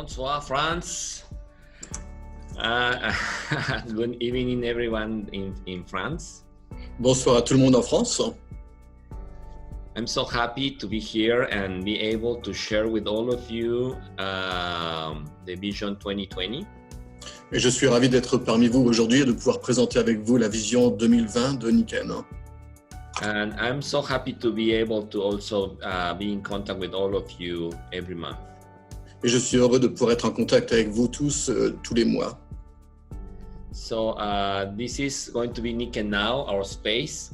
Bonsoir, France. Good evening, everyone in France. Bonsoir à tout le monde en France. I'm so happy to be here and be able to share with all of you the Vision 2020. Et je suis ravi d'être parmi vous aujourd'hui et de pouvoir présenter avec vous la vision 2020 de Nikken. And I'm so happy to be able to also be in contact with all of you every month. Et je suis heureux de pouvoir être en contact avec vous tous tous les mois. So this is going to be Nikken Now, our space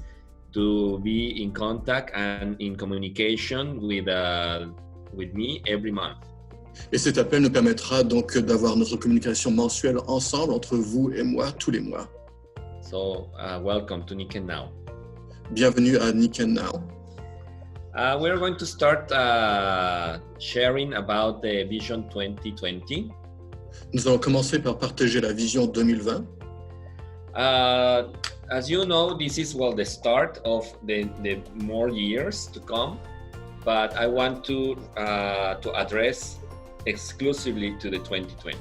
to be in contact and in communication with me every month. Et cet appel nous permettra donc d'avoir notre communication mensuelle ensemble entre vous et moi tous les mois. So welcome to Nikken Now. Bienvenue à Nikken Now. We're going to start sharing about the Vision 2020. Nous allons commencer par partager la vision 2020. As you know, this is the start of the more years to come, but I want to address exclusively to the 2020.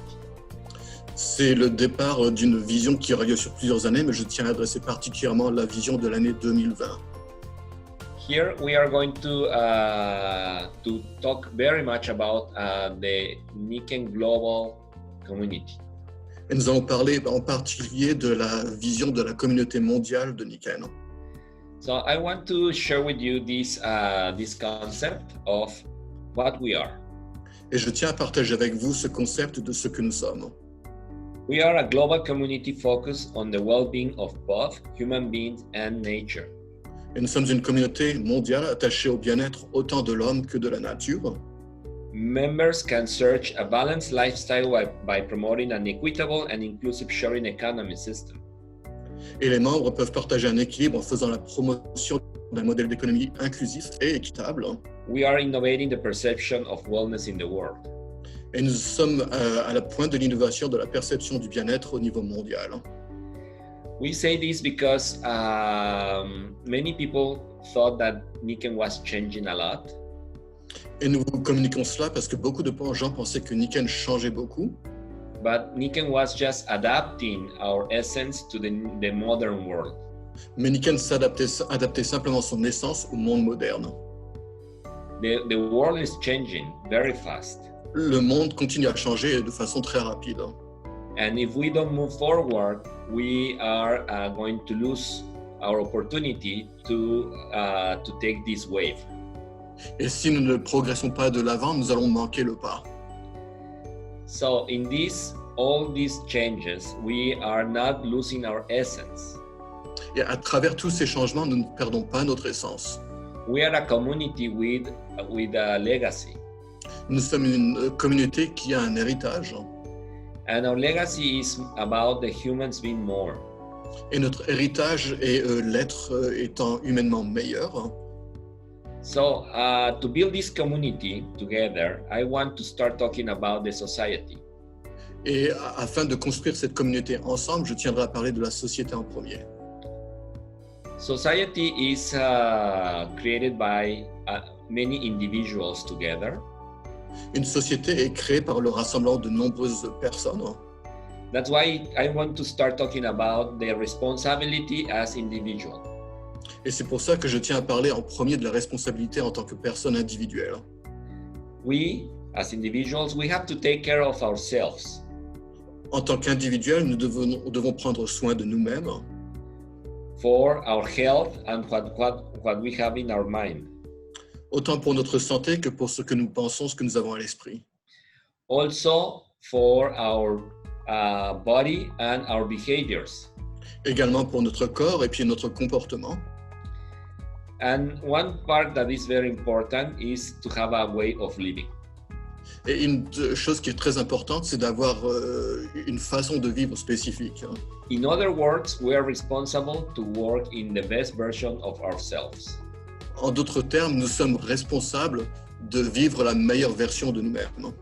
C'est le départ d'une vision qui aura lieu sur plusieurs années, mais je tiens à adresser particulièrement la vision de l'année 2020. Here we are going to talk very much about the Nikken Global Community. Et nous allons parler en particulier de la vision de la communauté mondiale de Nikken. So I want to share with you this concept of what we are. Et je tiens à partager avec vous ce concept de ce que nous sommes. We are a global community focused on the well-being of both human beings and nature. Et nous sommes une communauté mondiale attachée au bien-être autant de l'homme que de la nature. Members can search a balanced lifestyle by promoting an equitable and inclusive sharing economy system. Et les membres peuvent partager un équilibre en faisant la promotion d'un modèle d'économie inclusif et équitable. We are innovating the perception of wellness in the world. Et nous sommes à la pointe de l'innovation de la perception du bien-être au niveau mondial. We say this because many people thought that Nikken was changing a lot. Et nous vous communiquons cela parce que beaucoup de gens pensaient que Nikken changeait beaucoup. But Nikken was just adapting our essence to the modern world. Mais Nikken adaptait simplement son essence au monde moderne. The world is changing very fast. Le monde continue à changer de façon très rapide. And if we don't move forward, we are going to lose our opportunity to take this wave. Et si nous ne progressons pas de l'avant, nous allons manquer le pas. So in all these changes, we are not losing our essence. Et à travers tous ces changements, nous ne perdons pas notre essence. We are a community with a legacy. Nous sommes une communauté qui a un héritage. And our legacy is about the humans being more. Et notre héritage est l'être étant humainement meilleur. So to build this community together, I want to start talking about the society. Et afin de construire cette communauté ensemble, je tiendrai à parler de la société en premier. Society is created by many individuals together. Une société est créée par le rassemblement de nombreuses personnes. That's why I want to start talking about the responsibility as individual. Et c'est pour ça que je tiens à parler en premier de la responsabilité en tant que personne individuelle. We, as individuals, we have to take care of ourselves. En tant qu'individuels, nous devons prendre soin de nous-mêmes. For our health and what we have in our mind. Autant pour notre santé que pour ce que nous pensons, ce que nous avons à l'esprit. Also for our body and our behaviors. Également pour notre corps et puis notre comportement. And one part that is very important is to have a way of living. Et une chose qui est très importante, c'est d'avoir une façon de vivre spécifique. In other words, we are responsible to work in the best version of ourselves. En d'autres termes, nous sommes responsables de vivre la meilleure version de nous-mêmes.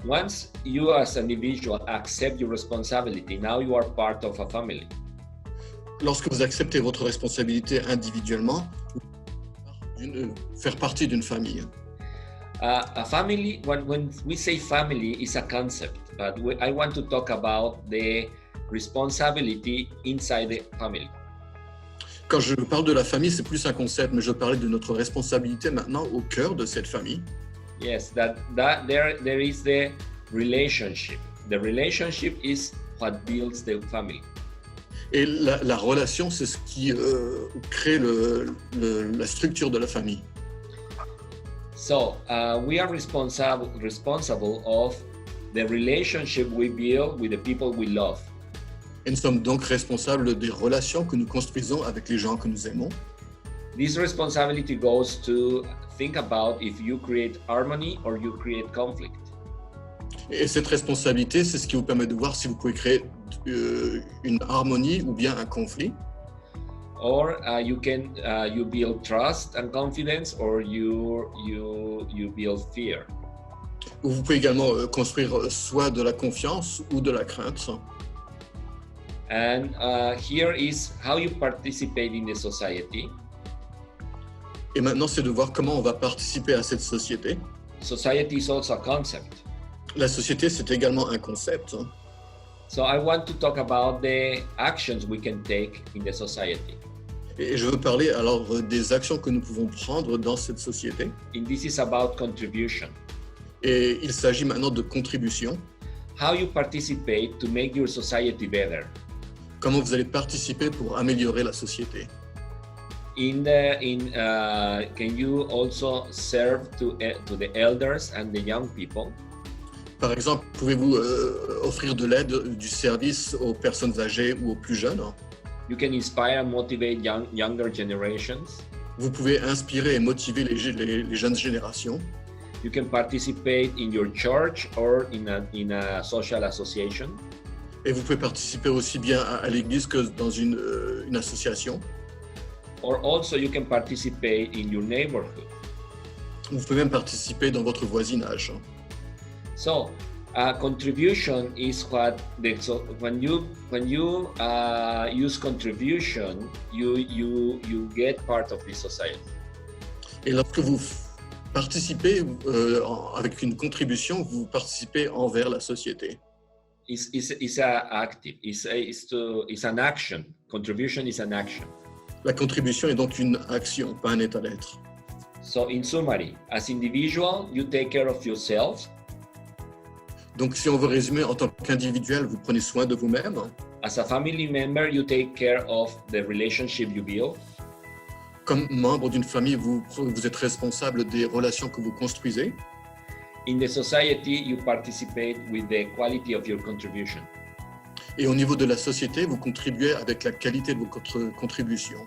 Once you as an individual accept your responsibility, now you are part of a family. Lorsque vous acceptez votre responsabilité individuellement, vous faire partie d'une famille. A family, when we say family, is a concept, but I want to talk about the responsibility inside the family. Quand je parle de la famille, c'est plus un concept, mais je parlais de notre responsabilité maintenant au cœur de cette famille. Yes, that there is the relationship. The relationship is what builds the family. Et la relation, c'est ce qui crée la structure de la famille. So we are responsible of the relationship we build with the people we love. Et nous sommes donc responsables des relations que nous construisons avec les gens que nous aimons. This responsibility goes to think about if you create harmony or you create conflict. Et cette responsabilité, c'est ce qui vous permet de voir si vous pouvez créer une harmonie ou bien un conflit. Or you build trust and confidence, or you build fear. Ou vous pouvez également construire soit de la confiance ou de la crainte. And here is how you participate in the society. Et maintenant, c'est de voir comment on va participer à cette société. Society is also a concept. La société, c'est également un concept. So I want to talk about the actions we can take in the society. Et je veux parler alors des actions que nous pouvons prendre dans cette société. And this is about contribution. Et il s'agit maintenant de contribution. How you participate to make your society better. Comment vous allez participer pour améliorer la société. Can you also serve to the elders and the young people? Par exemple, pouvez-vous offrir de l'aide, du service aux personnes âgées ou aux plus jeunes? You can inspire and motivate younger generations. Vous pouvez inspirer et motiver les jeunes générations. You can participate in your church or in a social association. Et vous pouvez participer aussi bien à l'église que dans une association. Or also you can participate in your neighborhood. Vous pouvez même participer dans votre voisinage. So, contribution is when you use contribution, you get part of the society. Et lorsque vous participez avec une contribution, vous participez envers la société. It's active. It's an action. Contribution is an action. La contribution est donc une action, pas un état d'être. So, in summary, as individual, you take care of yourself. Donc, si on veut résumer, en tant qu'individuel, vous prenez soin de vous-même. As a family member, you take care of the relationship you build. Comme membre d'une famille, vous êtes responsable des relations que vous construisez. In the society, you participate with the quality of your contribution. Et au niveau de la société, vous contribuez avec la qualité de votre contribution.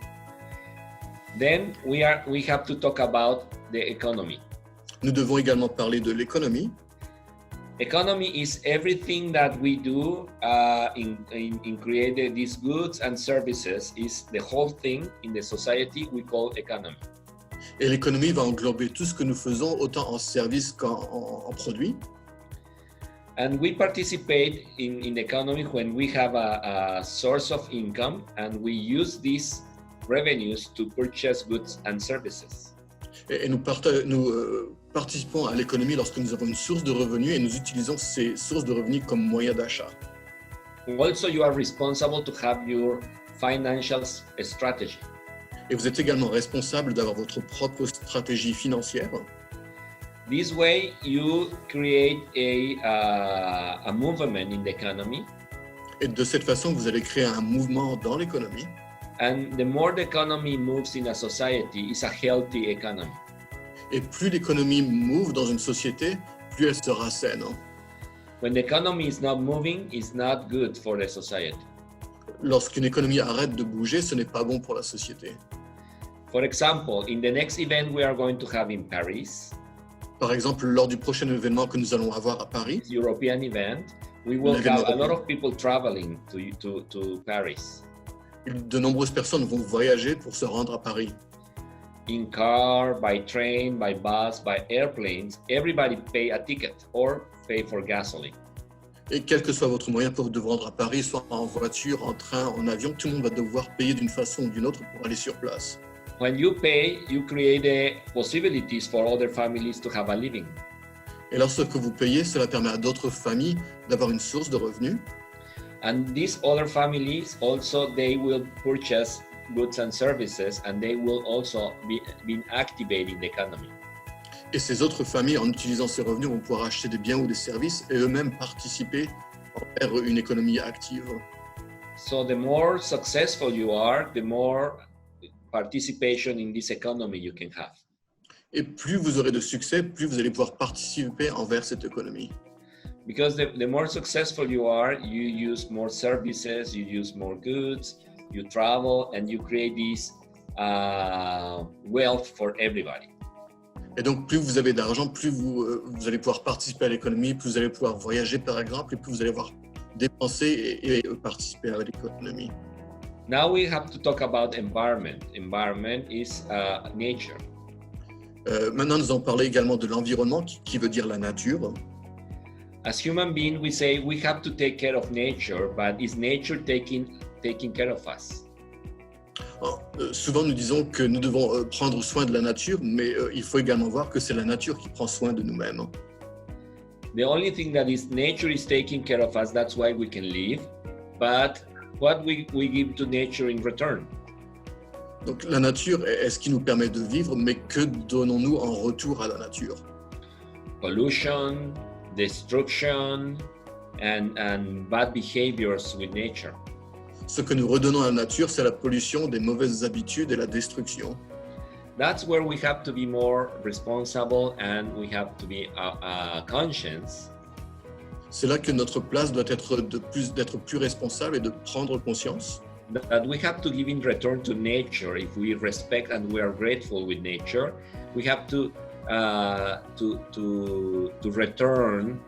Then we have to talk about the economy. Nous devons également parler de l'économie. Economy is everything that we do in creating these goods and services. Is the whole thing in the society we call economy. Et l'économie va englober tout ce que nous faisons, autant en service qu'en produits. And we participate in economy when we have a source of income and we use these revenues to purchase goods and services. Et nous participons à l'économie lorsque nous avons une source de revenus et nous utilisons ces sources de revenus comme moyen d'achat. Also, you are responsible to have your financial strategy. Et vous êtes également responsable d'avoir votre propre stratégie financière. This way, you create a movement in the economy. Et de cette façon, vous allez créer un mouvement dans l'économie. And the more the economy moves in a society, it's a healthy economy. Et plus l'économie move dans une société, plus elle sera saine. When the economy is not moving, it's not good for the society. Lorsqu'une économie arrête de bouger, ce n'est pas bon pour la société. For example, in the next event we are going to have in Paris, Par exemple, lors du prochain événement que nous allons avoir à Paris, European event, we will have a lot of people traveling to Paris. De nombreuses personnes vont voyager pour se rendre à Paris. In car, by train, by bus, by airplanes, everybody pay a ticket or pay for gasoline. Et quel que soit votre moyen pour vous rendre à Paris, soit en voiture, en train, en avion, tout le monde va devoir payer d'une façon ou d'une autre pour aller sur place. When you pay, you create the possibilities for other families to have a living. Et lorsque vous payez, cela permet à d'autres familles d'avoir une source de revenus. And these other families also, they will purchase goods and services, and they will also be activating the economy. Et ces autres familles, en utilisant ces revenus, vont pouvoir acheter des biens ou des services et eux-mêmes participer vers une économie active. So the more successful you are, the more participation in this economy you can have. Et plus vous aurez de succès, plus vous allez pouvoir participer envers cette économie. Because the more successful you are, you use more services, you use more goods, you travel, and you create this wealth for everybody. Et donc, plus vous avez d'argent, plus vous allez pouvoir participer à l'économie, plus vous allez pouvoir voyager, par exemple, et plus vous allez pouvoir dépenser et participer à l'économie. Now we have to talk about environment. Environment is nature. Maintenant, nous allons parler également de l'environnement, qui veut dire la nature. As human beings, we say we have to take care of nature, but is nature taking care of us? Alors, souvent, nous disons que nous devons prendre soin de la nature, mais il faut également voir que c'est la nature qui prend soin de nous-mêmes. The only thing that is nature is taking care of us, that's why we can live, but what we give to nature in return? Donc la nature est ce qui nous permet de vivre, mais que donnons-nous en retour à la nature? Pollution, destruction, and bad behaviors with nature. Ce que nous redonnons à la nature, c'est la pollution, des mauvaises habitudes et la destruction. That's where we have to be more responsible and we have to be conscious. C'est là que notre place doit être d'être plus responsable et de prendre conscience. That we have to give in return to nature. If we respect and we are grateful with nature, we have to return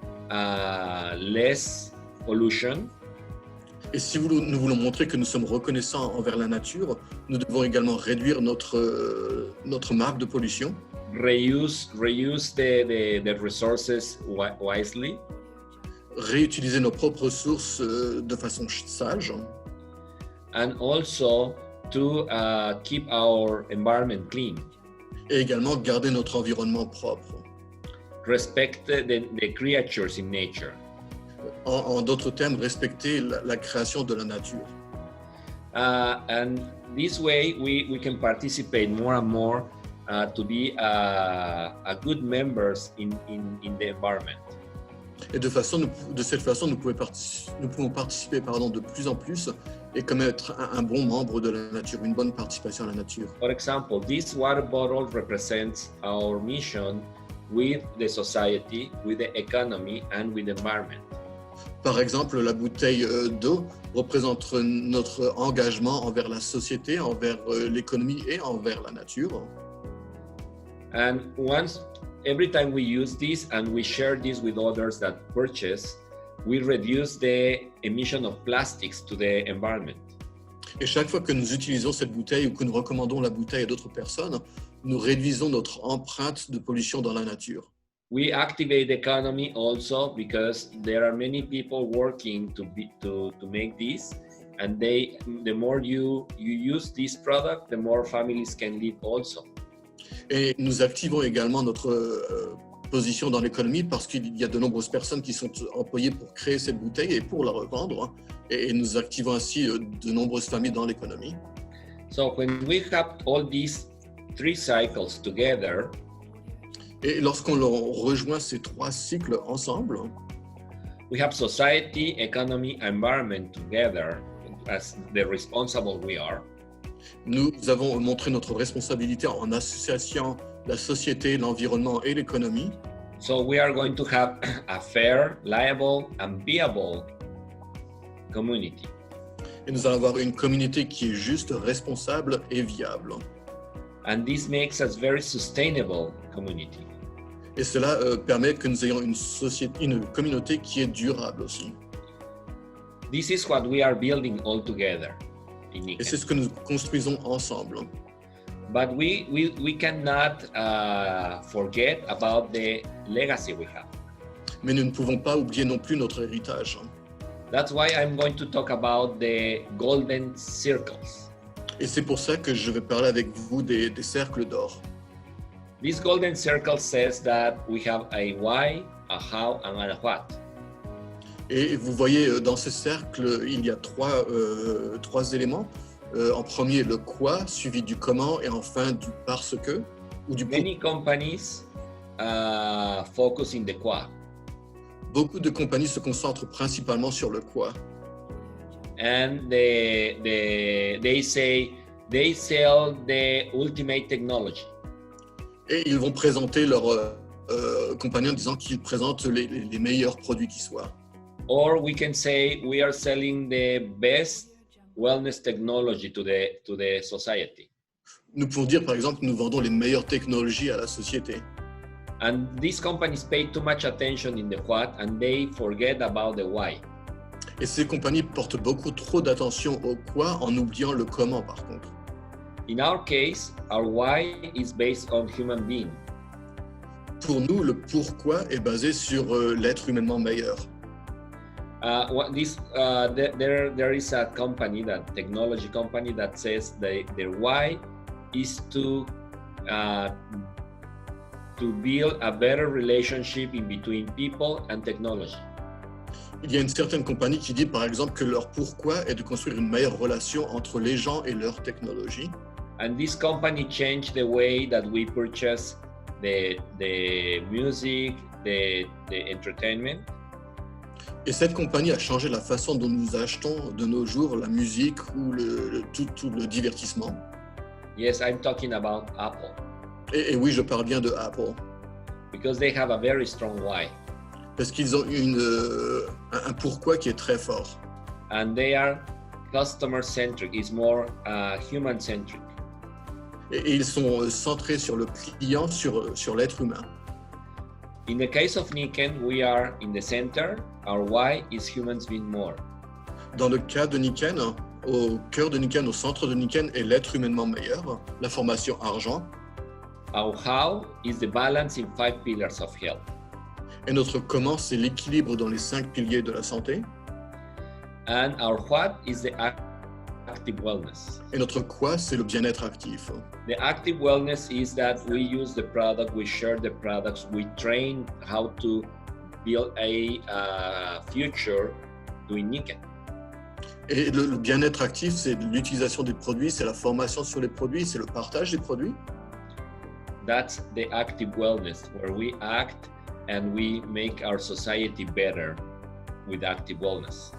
less pollution. Et si nous voulons montrer que nous sommes reconnaissants envers la nature, nous devons également réduire notre marque de pollution. Reuse the resources wisely. Réutiliser nos propres ressources de façon sage. And also to keep our environment clean. Et également garder notre environnement propre. Respect the creatures in nature. En d'autres termes, respecter la création de la nature. And this way we can participate more and more to be a good members in the environment. Et de cette façon, nous pouvons participer de plus en plus et comme être un bon membre de la nature, une bonne participation à la nature. For example, this water bottle represents our mission with the society, with the economy, and with the environment. Par exemple, la bouteille d'eau représente notre engagement envers la société, envers l'économie et envers la nature. And every time we use this and we share this with others that purchase, we reduce the emission of plastics to the environment. Et chaque fois que nous utilisons cette bouteille ou que nous recommandons la bouteille à d'autres personnes, nous réduisons notre empreinte de pollution dans la nature. We activate the economy also because there are many people working to make this, and the more you use this product, the more families can live also. Et nous activons également notre position dans l'économie parce qu'il y a de nombreuses personnes qui sont employées pour créer cette bouteille et pour la revendre. Et nous activons ainsi de nombreuses familles dans l'économie. So when we have all these three cycles together, et lorsqu'on rejoint ces trois cycles ensemble, we have society, economy, environment together as the responsible we are. Nous avons montré notre responsabilité en associant la société, l'environnement et l'économie. So we are going to have a fair, liable, and viable community. Et nous allons avoir une communauté qui est juste, responsable et viable. And this makes us very sustainable community. Et cela permet que nous ayons une communauté qui est durable aussi. This is what we are building all together. Et c'est ce que nous construisons ensemble. But we cannot forget about the legacy we have. Mais nous ne pouvons pas oublier non plus notre héritage. That's why I'm going to talk about the golden circles. Et c'est pour ça que je vais parler avec vous des cercles d'or. This golden circle says that we have a why, a how, and a what. Et vous voyez, dans ce cercle, il y a trois éléments. En premier, le quoi, suivi du comment, et enfin du parce que, ou du pourquoi. Many companies focus in the quoi. Beaucoup de compagnies se concentrent principalement sur le quoi. And they say they sell the ultimate technology. Et ils vont présenter leur compagnie en disant qu'ils présentent les meilleurs produits qui soient. Or we can say we are selling the best wellness technology to the society. Nous pouvons dire, par exemple, que nous vendons les meilleures technologies à la société. And these companies pay too much attention in the what and they forget about the why. Et ces compagnies portent beaucoup trop d'attention au quoi en oubliant le comment, par contre. In our case, our why is based on human being. Pour nous, le pourquoi est basé sur l'être humainement meilleur. There is a company, that technology company, that says their why is to build a better relationship in between people and technology. Il y a une certaine compagnie qui dit, par exemple, que leur pourquoi est de construire une meilleure relation entre les gens et leur technologie. And this company changed the way that we purchase the music, the entertainment. Et cette compagnie a changé la façon dont nous achetons de nos jours la musique ou tout le divertissement. Yes, I'm talking about Apple. Et oui, je parle bien de Apple. Because they have a very strong why. Parce qu'ils ont un pourquoi qui est très fort. And they are customer-centric, it's more human-centric. Et ils sont centrés sur le client, sur l'être humain. In the case of Niken, we are in the center. Our why is humans being more. Dans le cas de Niken, au cœur de Niken, au centre de Niken est l'être humainement meilleur, la formation argent. Our how is the balance in 5 pillars of health. Et notre comment, c'est l'équilibre dans les 5 piliers de la santé. And our what is the active wellness. Et notre quoi, c'est le bien-être actif. The active wellness is that we use the product, we share the products, we train how to build a future doing Niken. Et le bien-être actif, c'est l'utilisation des produits, c'est la formation sur les produits, c'est le partage des produits. That's the active wellness, where we act and we make our society better with active wellness.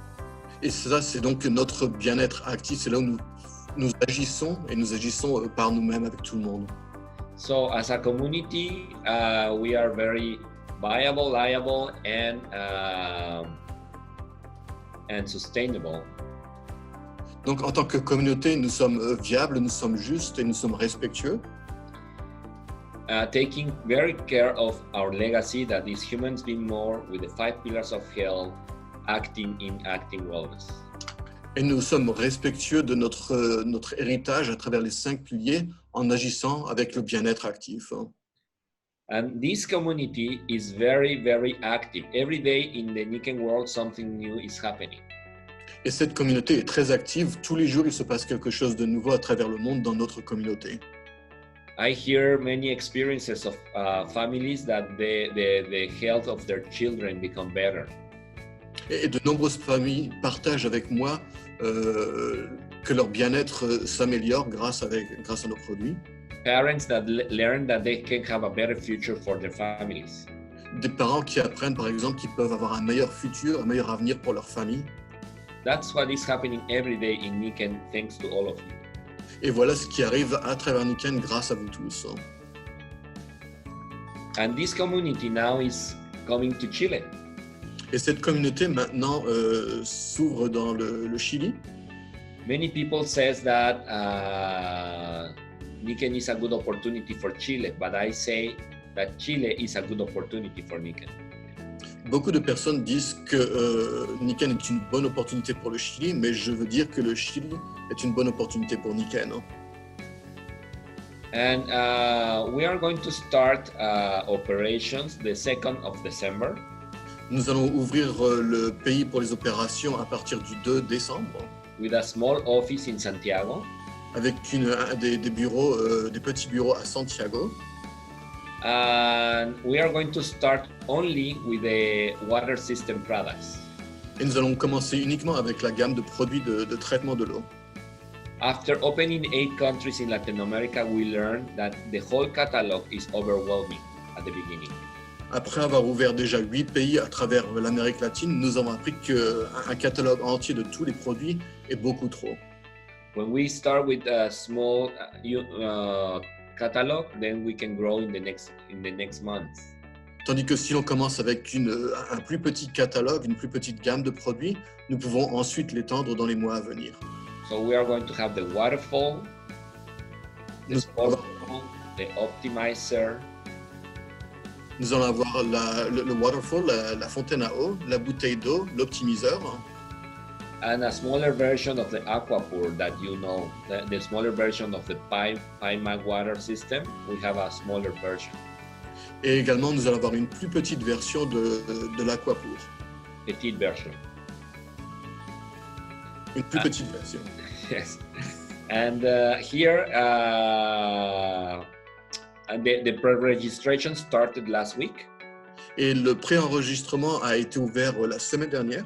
Et ça, c'est donc notre bien-être actif, c'est là où nous agissons, et nous agissons par nous-mêmes avec tout le monde. So as a community, we are very viable, liable, and sustainable. Donc en tant que communauté, nous sommes viables, nous sommes justes et nous sommes respectueux. Taking very care of our legacy, that is humans being more, with the 5 pillars of health, acting in active wellness. Et nous sommes respectueux de notre héritage à travers les 5 piliers en agissant avec le bien-être actif. And this community is very, very active. Every day in the Niken world, something new is happening. Et cette communauté est très active. Tous les jours, il se passe quelque chose de nouveau à travers le monde dans notre communauté. I hear many experiences of families that the health of their children become better. Et de nombreuses familles partagent avec moi que leur bien-être s'améliore grâce à nos produits. Parents that learn that they can have a better future for their families. Des parents qui apprennent, par exemple, qu'ils peuvent avoir un meilleur futur, un meilleur avenir pour leur famille. That's what is happening every day in Niken, thanks to all of you. Et voilà ce qui arrive à travers Niken grâce à vous tous. And this community now is coming to Chile. Et cette communauté maintenant s'ouvre dans le Chili. Many people says that Niken is a good opportunity for Chile, but I say that Chile is a good opportunity for Niken. Beaucoup de personnes disent que Niken est une bonne opportunité pour le Chili, mais je veux dire que le Chili est une bonne opportunité pour Niken. And we are going to start operations the 2nd of December. Nous allons ouvrir le pays pour les opérations à partir du 2 décembre. With a small office in Santiago. avec des bureaux, des petits bureaux à Santiago. And we are going to start only with the water system products. Et nous allons commencer uniquement avec la gamme de produits de traitement de l'eau. After opening 8 countries in Latin America, we learned that the whole catalog is overwhelming at the beginning. Après avoir ouvert déjà 8 pays à travers l'Amérique latine, nous avons appris qu'un catalogue entier de tous les produits est beaucoup trop. When we start with a small catalog, then we can grow in the next months. Tandis que si l'on commence avec un plus petit catalogue, une plus petite gamme de produits, nous pouvons ensuite l'étendre dans les mois à venir. So we are going to have the waterfall, the sportful, the optimizer. Nous allons avoir le waterfall, la fontaine à eau, la bouteille d'eau, l'optimiseur. And a smaller version of the Aquapur that you know, the smaller version of the PiMag water system. We have a smaller version. Et également, nous allons avoir une plus petite version de l'Aquapur. Petite version. Une plus petite version. Yes. And here, the pre-registration started last week. Et le pré-enregistrement a été ouvert la semaine dernière.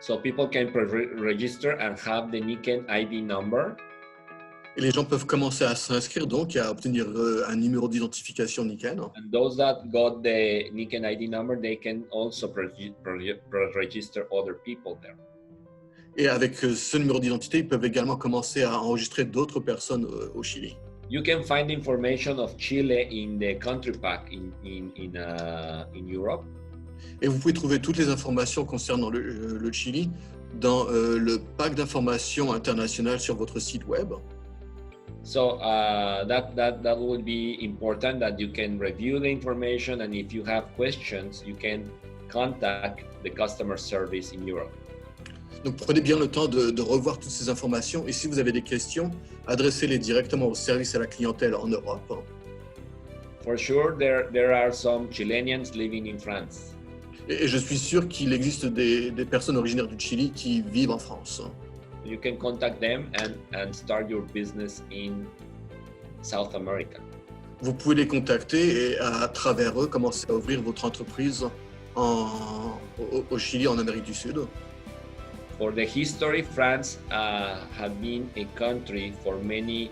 So people can register and have the Niken ID number. Et les gens peuvent commencer à s'inscrire donc et à obtenir un numéro d'identification Niken. And those that got the Niken ID number, they can also register other people there. Et avec ce numéro d'identité, ils peuvent également commencer à enregistrer d'autres personnes au Chili. You can find information of Chile in the country pack in Europe. Et vous pouvez trouver toutes les informations concernant le Chili dans le pack d'informations internationales sur votre site web. So that would be important that you can review the information, and if you have questions, you can contact the customer service in Europe. Donc prenez bien le temps de revoir toutes ces informations, et si vous avez des questions, adressez-les directement au service à la clientèle en Europe. For sure, there are some Chileans living in France. Et je suis sûr qu'il existe des personnes originaires du Chili qui vivent en France. You can contact them and start your business in South America. Vous pouvez les contacter et à travers eux commencer à ouvrir votre entreprise au Chili, en Amérique du Sud. For the history, France has been a country for many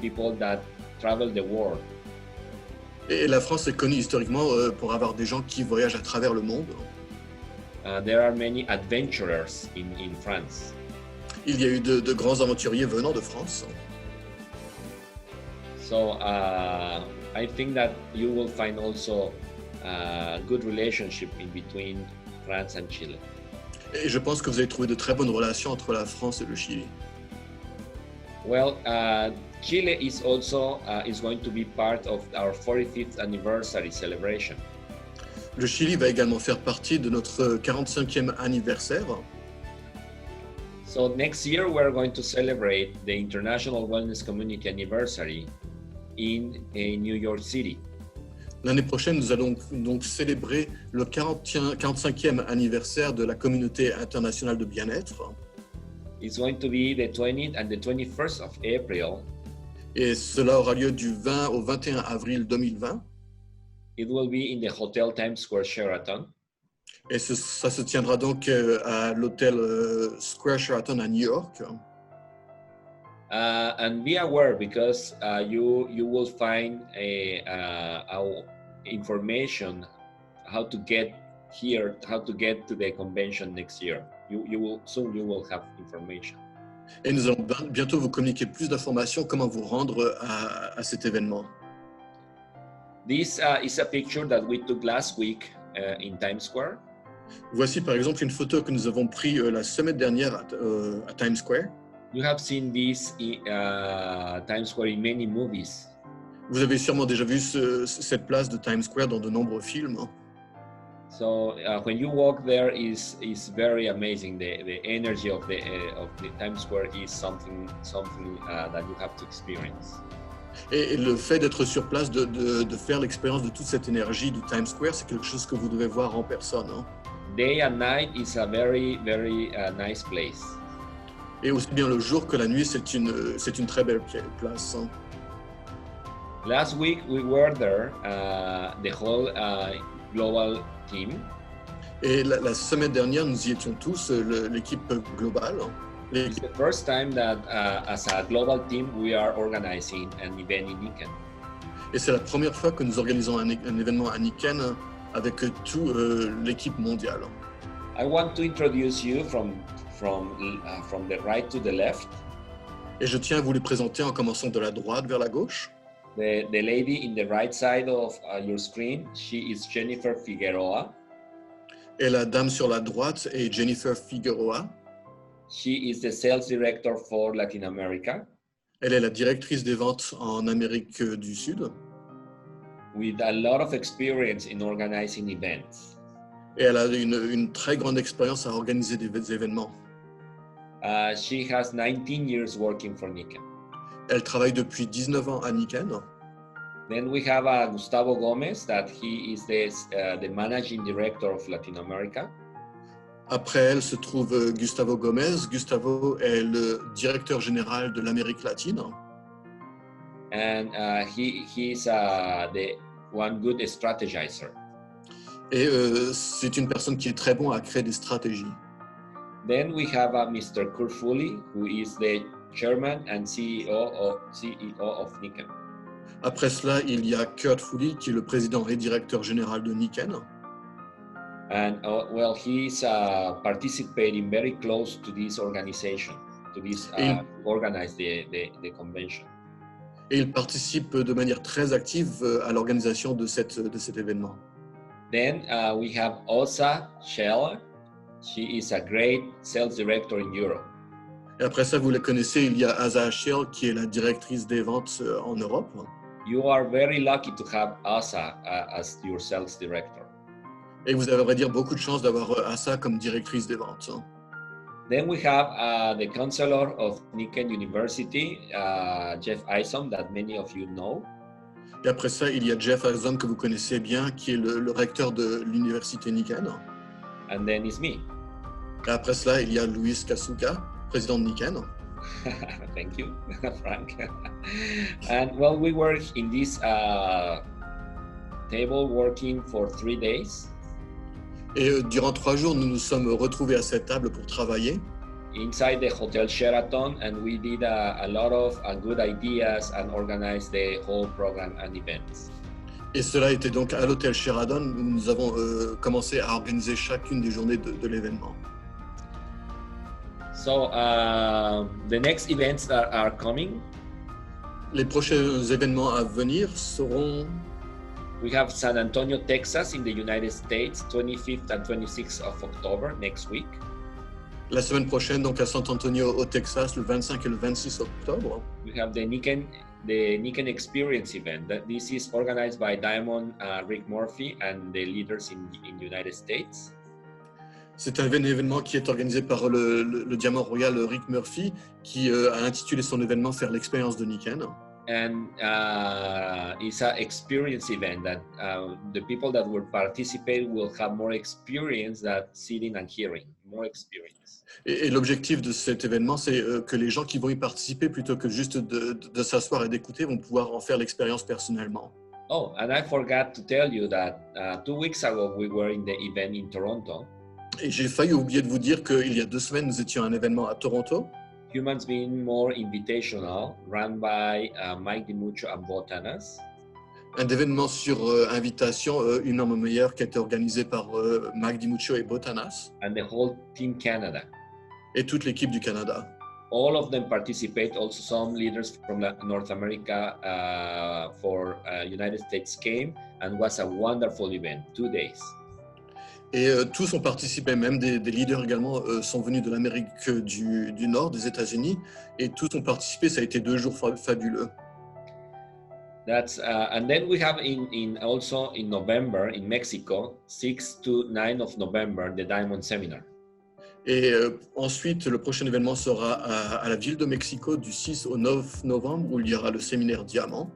people that travel the world. Et la France est connue historiquement pour avoir des gens qui voyagent à travers le monde. There are many adventurers in France. Il y a eu de grands aventuriers venant de France. So I think that you will find also a good relationship in between France and Chile. Et je pense que vous allez trouver de très bonnes relations entre la France et le Chili. Well, Chile is also is going to be part of our 45th anniversary celebration. Le Chili va également faire partie de notre 45e anniversaire. So next year we're going to celebrate the International Wellness Community Anniversary in New York City. L'année prochaine, nous allons donc célébrer le 45e anniversaire de la communauté internationale de bien-être. It's going to be the 20th and the 21st of April. Et cela aura lieu du 20 au 21 avril 2020. It will be in the Hotel Times Square Sheraton. Et ça se tiendra donc à l'hôtel Square Sheraton à New York. And be aware because you will find our information how to get here, how to get to the convention next year. You will have information. Et nous allons bientôt vous communiquer plus d'informations comment vous rendre à cet événement. This is a picture that we took last week in Times Square. Voici par exemple une photo que nous avons prise la semaine dernière à Times Square. You have seen this in Times Square in many movies. Vous avez sûrement déjà vu cette place de Times Square dans de nombreux films. So when you walk there is very amazing. The energy of the Times Square is something that you have to experience. Et le fait d'être sur place, de faire l'expérience de toute cette énergie du Times Square, c'est quelque chose que vous devez voir en personne. Hein. Day and night is a very nice place. Et aussi bien le jour que la nuit, c'est une très belle place. Hein. Last week we were there, the whole global team. Et la semaine dernière, nous y étions tous, l'équipe globale. It's the first time that as a global team we are organizing an event in Niken. Et c'est la première fois que nous organisons un événement à Niken avec toute l'équipe mondiale. I want to introduce you from the right to the left. Et je tiens à vous les présenter en commençant de la droite vers la gauche. The lady in the right side of your screen, she is Jennifer Figueroa. Et la dame sur la droite est Jennifer Figueroa. She is the sales director for Latin America. Elle est la directrice des ventes en Amérique du Sud. With a lot of experience in organizing events. Et elle a une très grande expérience à organiser des événements. She has 19 years working for Niken. Elle travaille depuis 19 ans à Niken. Then we have Gustavo Gomez, that he is the managing director of Latin America. Après elle se trouve Gustavo Gomez. Gustavo est le directeur général de l'Amérique latine. And he's the one good strategizer. Et c'est une personne qui est très bon à créer des stratégies. Then we have Mr. Kurt Foley, who is the chairman and CEO of Niken. Après cela, il y a Kurt Foley qui est le président et directeur général de Niken. And well, he's participating very close to this organization, to this organize the convention. Et il participe de manière très active à l'organisation de cet événement. Then we have Osa Shell. She is a great sales director in Europe. Et après ça, vous la connaissez, il y a Asa Shell qui est la directrice des ventes en Europe. You are very lucky to have Asa as your sales director. Et vous avez, à vrai dire, beaucoup de chance d'avoir Asa comme directrice des ventes. Then we have the counselor of Niken University, Jeff Isom, that many of you know. Et après ça, il y a Jeff Isom que vous connaissez bien, qui est le recteur de l'université Niken. And then it's me. Et après cela, il y a Luis Kasuka, président de Niken. Thank you, Frank. And well, we were in this table working for 3 days. Et durant 3 jours, nous nous sommes retrouvés à cette table pour travailler. Inside the Hotel Sheraton, and we did a lot of good ideas and organized the whole program and events. Et cela était donc à l'hôtel Sheraton où nous avons commencé à organiser chacune des journées de l'événement. So the next events that are coming. Les prochains événements à venir seront. We have San Antonio, Texas, in the United States, 25th and 26th of October next week. La semaine prochaine, donc à San Antonio, au Texas, le 25 et le 26 octobre. We have the Niken Experience event. This is organized by Diamond Rick Murphy and the leaders in the United States. C'est un événement qui est organisé par le Diamant Royal Rick Murphy, qui a intitulé son événement Faire l'expérience de Niken. And it's an experience event that the people that will participate will have more experience than sitting and hearing, more experience. Et l'objectif de cet événement, c'est que les gens qui vont y participer, plutôt que juste de s'asseoir et d'écouter, vont pouvoir en faire l'expérience personnellement. Oh, and I forgot to tell you that 2 weeks ago we were in the event in Toronto. Et j'ai failli oublier de vous dire qu'il y a 2 semaines, nous étions à un événement à Toronto. Humans Being More Invitational, run by Mike DiMuccio and Botanas. Un événement sur invitation, une homme meilleure, qui a été organisé par Mike DiMuccio et Botanas. And the whole Team Canada. Et toute l'équipe du Canada. All of them participate, also some leaders from North America for United States came, and was a wonderful event, 2 days. Et tous ont participé, même des leaders également sont venus de l'Amérique du Nord, des États-Unis, et tous ont participé. Ça a été 2 jours fabuleux. That's and then we have also in November in Mexico, 6 to 9 of November, the Diamond Seminar. Et ensuite, le prochain événement sera à la ville de Mexico du 6 au 9 novembre, où il y aura le séminaire Diamant.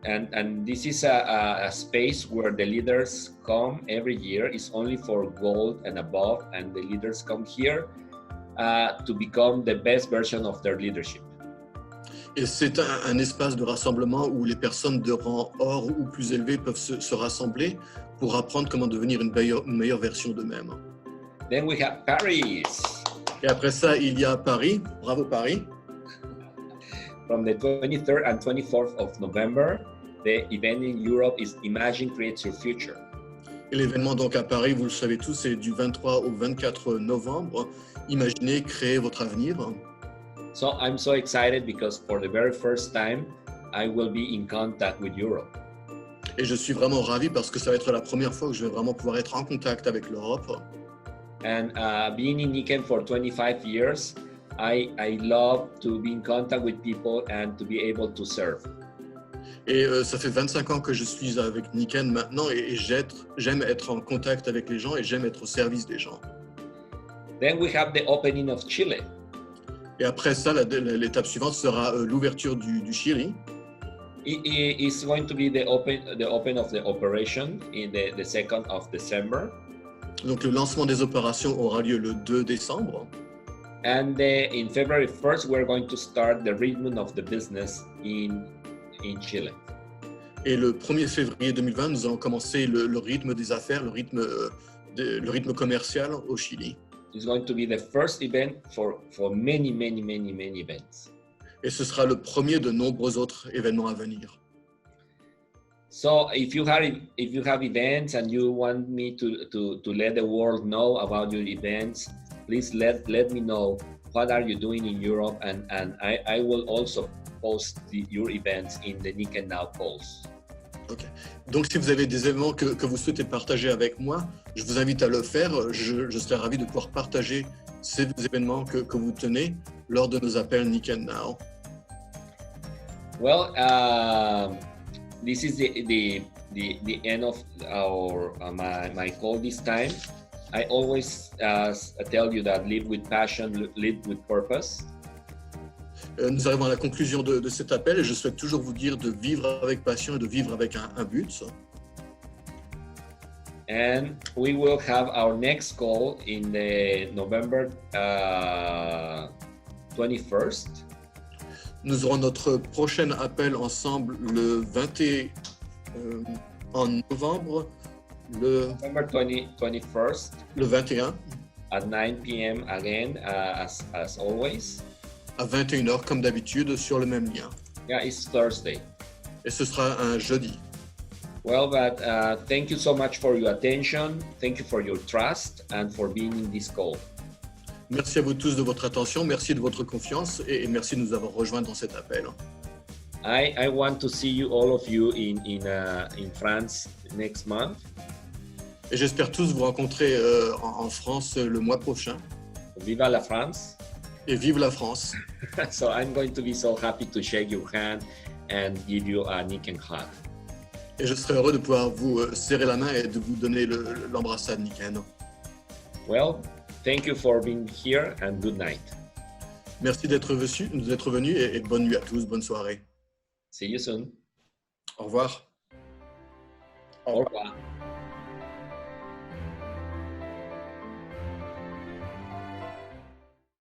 And this is a space where the leaders come every year. It's only for gold and above, and the leaders come here to become the best version of their leadership. Et c'est un espace de rassemblement où les personnes de rang or ou plus élevé peuvent se rassembler pour apprendre comment devenir une meilleure version d'eux-mêmes. Then we have Paris. Et après ça, il y a Paris. Bravo Paris. From the 23rd and 24th of November, the event in Europe is Imagine Creates Your Future. Et l'événement donc à Paris, vous le savez tous, c'est du 23 au 24 novembre. Imaginez, créez votre avenir. So I'm so excited because for the very first time, I will be in contact with Europe. Et je suis vraiment ravi parce que ça va être la première fois que je vais vraiment pouvoir être en contact avec l'Europe. And being in Niken for 25 years, I love to be in contact with people and to be able to serve. Et ça fait 25 ans que je suis avec Niken maintenant et j'aime être en contact avec les gens et j'aime être au service des gens. Then we have the opening of Chile. Et après ça, l'étape suivante sera l'ouverture du Chili. It's going to be the open of the operation in the 2nd of December. Donc le lancement des opérations aura lieu le 2 décembre. And in February 1st, we're going to start the rhythm of the business in Chile. Et le 1er février 2020, nous allons commencer le rythme des affaires, le rythme commercial au Chili. It's going to be the first event for many events. Et ce sera le premier de nombreux autres événements à venir. So if you have events and you want me to let the world know about your events, please let me know what are you doing in Europe, and I will also post your events in the Niken Now polls. Ok. Donc si vous avez des événements que vous souhaitez partager avec moi, je vous invite à le faire. Je serai ravi de pouvoir partager ces événements que vous tenez lors de nos appels Niken Now. Well, this is the end of our my call this time. I always tell you that live with passion, live with purpose. Nous arrivons à la conclusion de cet appel et je souhaite toujours vous dire de vivre avec passion et de vivre avec un but. And we will have our next call in the November 21st. Nous aurons notre prochain appel ensemble le 21 en novembre, November 21st. Le 21. At 9 p.m. again, as always. À 21h comme d'habitude sur le même lien. Yeah, it's Thursday. Et ce sera un jeudi. Well, but thank you so much for your attention. Thank you for your trust and for being in this call. Merci à vous tous de votre attention, merci de votre confiance et merci de nous avoir rejoints dans cet appel. I want to see you, all of you, in France next month. Et j'espère tous vous rencontrer en France le mois prochain. Viva la France! Et vive la France! So I'm going to be so happy to shake your hand and give you a Niken hug. Et je serai heureux de pouvoir vous serrer la main et de vous donner l'embrassade Niken. Well, thank you for being here and good night. Merci d'être venu et bonne nuit à tous, bonne soirée. See you soon. Au revoir. Au revoir.